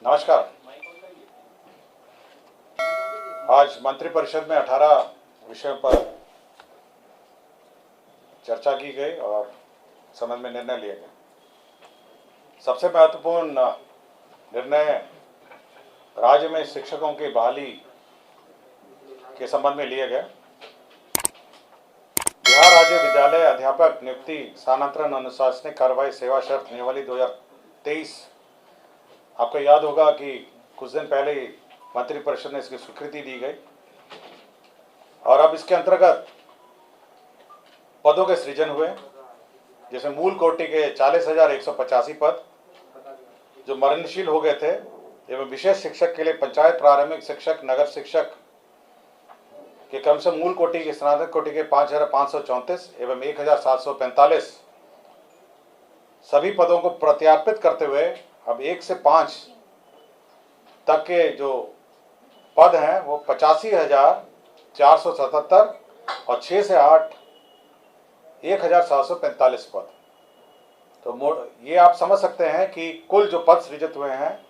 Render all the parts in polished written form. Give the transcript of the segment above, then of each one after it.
नमस्कार। आज मंत्रिपरिषद में 18 विषयों पर चर्चा की गई और संबंध में निर्णय लिए गए। सबसे महत्वपूर्ण निर्णय राज्य में शिक्षकों की बहाली के संबंध में लिए गए। बिहार राज्य विद्यालय अध्यापक नियुक्ति स्थानांतरण अनुशासनिक कार्रवाई सेवा शर्त नियमावली 2023, आपको याद होगा कि कुछ दिन पहले ही मंत्रिपरिषद ने इसकी स्वीकृति दी गई और अब इसके अंतर्गत पदों के सृजन हुए, जिसमें मूल कोटि के 40,185 पद जो मरणशील हो गए थे एवं विशेष शिक्षक के लिए पंचायत प्रारंभिक शिक्षक, नगर शिक्षक के क्रम से मूल कोटि के स्नातक कोटि के 5,534 एवं 1,745 सभी पदों को प्रत्यार्पित करते हुए अब 1 से 5 तक के जो पद हैं वो 85,477 और 6 से 8 1,745 पद। तो ये आप समझ सकते हैं कि कुल जो पद सृजित हुए हैं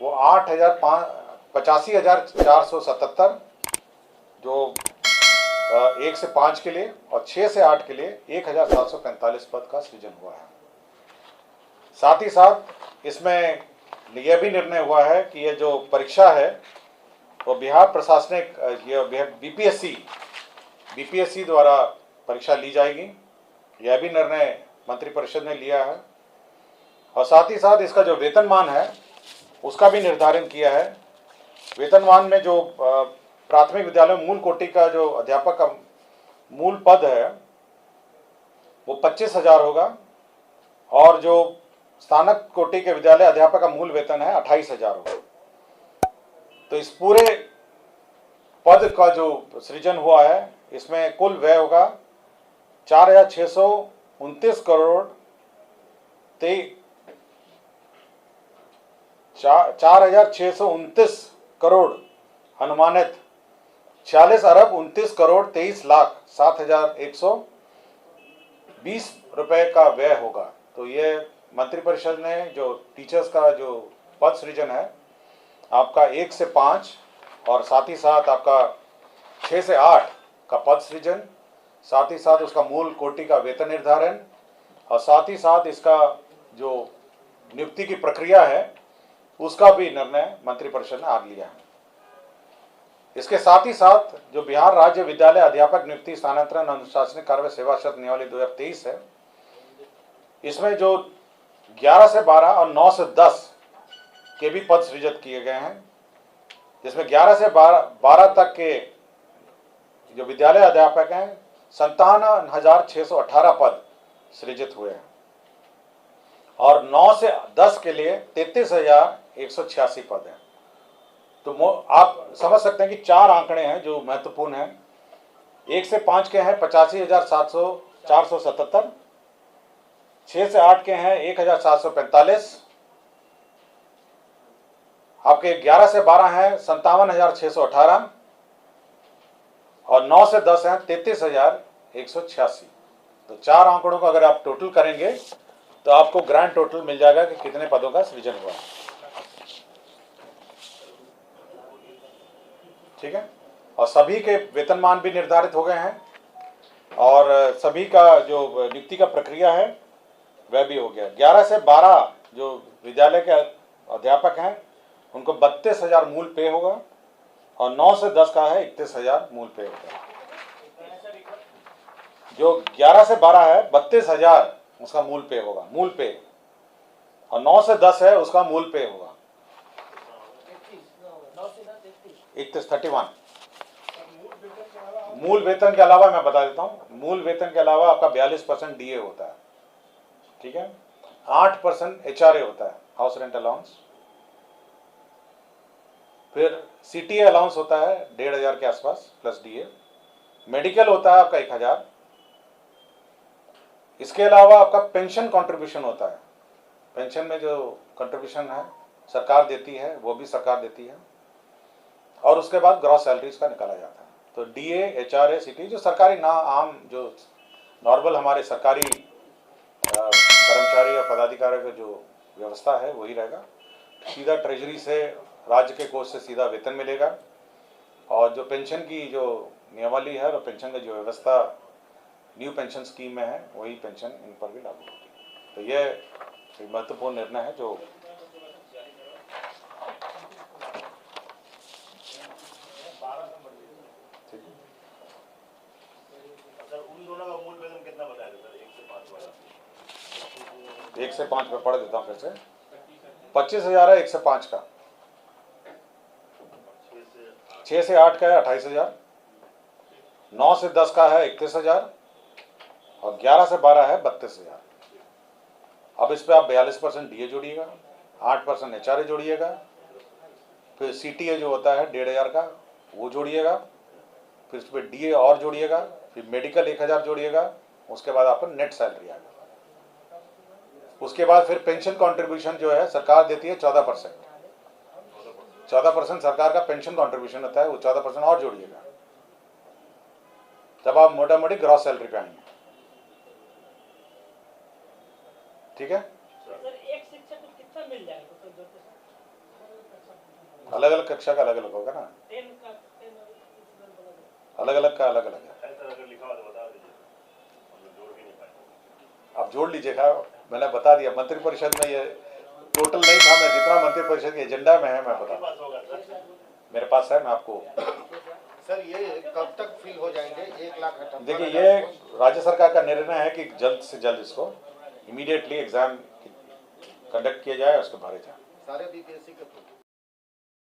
वो 85,477 जो 1 से 5 के लिए और 6 से 8 के लिए 1,745 पद का सृजन हुआ है। साथ ही साथ इसमें यह भी निर्णय हुआ है कि ये जो परीक्षा है वो बिहार प्रशासनिक बीपीएससी द्वारा परीक्षा ली जाएगी। यह भी निर्णय मंत्रिपरिषद ने लिया है और साथ ही साथ इसका जो वेतनमान है उसका भी निर्धारण किया है। वेतनमान में जो प्राथमिक विद्यालय में मूल कोटि का जो अध्यापक का मूल पद है वो 25,000 होगा और जो स्नातक कोटि के विद्यालय अध्यापक का मूल वेतन है 28,000 होगा। तो इस पूरे पद का जो सृजन हुआ है इसमें कुल व्यय होगा 4,629 करोड़ 4,629 करोड़ अनुमानित 46 अरब 29 करोड़ 23 लाख 7,120 रुपए का व्यय होगा। तो ये मंत्रिपरिषद ने जो टीचर्स का जो पद सृजन है आपका 1 से 5 और साथ ही साथ आपका 6 से 8 का पद सृजन, साथ ही साथ उसका मूल कोटि का वेतन निर्धारण और साथ ही साथ इसका जो नियुक्ति की प्रक्रिया है उसका भी निर्णय मंत्रिपरिषद ने आज लिया है। इसके साथ ही साथ जो बिहार राज्य विद्यालय अध्यापक नियुक्ति स्थानांतरण अनुशासनिक कार्रवाई सेवा शर्त नियमावली 2023 है, इसमें जो 11 से 12 और 9 से 10 के भी पद सृजित किए गए हैं, जिसमें 11 से 12 तक के जो विद्यालय अध्यापक हैं 57,618 पद सृजित हुए हैं और 9 से 10 के लिए 33,186 पद हैं। तो आप समझ सकते हैं कि 4 आंकड़े हैं जो महत्वपूर्ण हैं। 1 से 5 के हैं 85,477, 6 से 8 के हैं 1,745, आपके 11 से 12 हैं 57,618 और 9 से 10 हैं 33,186। तो 4 आंकड़ों को अगर आप टोटल करेंगे तो आपको ग्रैंड टोटल मिल जाएगा कि कितने पदों का सृजन हुआ है। ठीक है, और सभी के वेतनमान भी निर्धारित हो गए हैं और सभी का जो नियुक्ति का प्रक्रिया है वह भी हो गया। 11 से 12 जो विद्यालय के अध्यापक हैं उनको 32,000 मूल पे होगा और 9 से 10 का है 31,000 मूल पे होगा। जो 11 से 12 है 32,000 उसका मूल पे होगा, मूल पे, और 9 से 10 है उसका मूल पे होगा 31। मूल वेतन के अलावा मैं बता देता हूं, मूल वेतन के अलावा आपका 42% डीए होता है। ठीक है, 8% एचआरए होता है, हाउस रेंट अलाउंस, फिर सीटीए अलाउंस होता है 1,500 के आसपास प्लस डीए, मेडिकल होता है आपका 1,000। इसके अलावा आपका पेंशन कंट्रीब्यूशन होता है, पेंशन में जो कंट्रीब्यूशन है सरकार देती है वो भी सरकार देती है और उसके बाद ग्रॉस सैलरीज का निकाला जाता है। तो डीए, एचआरए, सीटी जो सरकारी ना आम जो नॉर्मल हमारे सरकारी कर्मचारी और पदाधिकारी का जो व्यवस्था है वही रहेगा। सीधा ट्रेजरी से, राज्य के कोष से सीधा वेतन मिलेगा। और जो पेंशन की जो नियमावली है और पेंशन की जो व्यवस्था न्यू पेंशन स्कीम में है, वही पेंशन इन पर भी लागू होगी। तो ये एक महत्वपूर्ण निर्णय है जो उन दोनों का मूल वेतन कितना बताया सर? 1 से 5 वाला 1 से 5 में पढ़ देता हूँ फिर से। 25,000 है 1 से 5 का, 6 से 8 का है 28,000, 9 से 10 का है 31,000 और 11 से 12 है 32,000। अब इस पे आप 42% डीए जोड़िएगा, 8% एचआरए जोड़िएगा, फिर सीटीए जो होता है 1,500 का वो जोड़िएगा, फिर इस पर डीए और जोड़िएगा, फिर मेडिकल 1,000 जोड़िएगा, उसके बाद आपको नेट सैलरी आएगा। उसके बाद फिर पेंशन कंट्रीब्यूशन जो है सरकार देती है 14%, 14% सरकार का पेंशन कंट्रीब्यूशन होता है, वो 14% और जोड़िएगा, तब आप मोटा मोटी ग्रॉस सैलरी पे आएंगे। ठीक है? सर एक शिक्षक को कितना मिल जाएगा? अलग अलग कक्षा का अलग अलग होगा ना, अलग अलग का अलग अलग है। अगर लिखा हुआ तो बता दीजिए, हम लोग जोड़ भी नहीं पाएंगे। आप जोड़ लीजिएगा, मैंने बता दिया मंत्रिपरिषद में ये टोटल नहीं था, मैं जितना मंत्रिपरिषद के एजेंडा में है मैं बता, मेरे पास है, मैं आपको। सर ये कब तक फिल हो जाएंगे 1 लाख? देखिए ये राज्य सरकार का निर्णय है कि जल्द से जल्द इसको इमीडिएटली एग्जाम कंडक्ट किया जाए, उसको भरे जाए। सारे बीपीएससी के